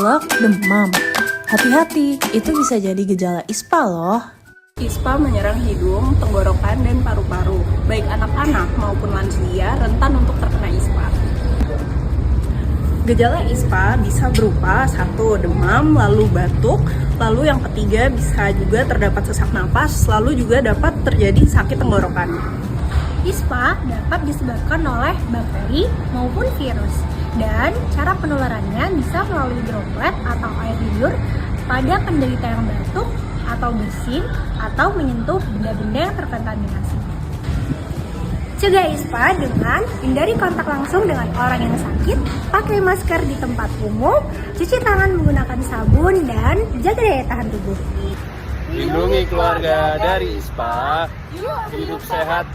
pilek, demam. Hati-hati, itu bisa jadi gejala ISPA loh. ISPA menyerang hidung, tenggorokan, dan paru-paru. Baik anak-anak maupun lansia rentan untuk terkena ISPA. Gejala ISPA bisa berupa 1. Demam, lalu batuk, lalu yang ketiga bisa juga terdapat sesak napas, lalu juga dapat terjadi sakit tenggorokan. ISPA dapat disebabkan oleh bakteri maupun virus, dan cara penularannya bisa melalui droplet atau air liur pada penderita yang batuk atau bersin atau menyentuh benda-benda yang terkontaminasi. Cegah ISPA dengan hindari kontak langsung dengan orang yang sakit, pakai masker di tempat umum, cuci tangan menggunakan sabun, dan jaga daya tahan tubuh. Lindungi keluarga dari ISPA, hidup sehat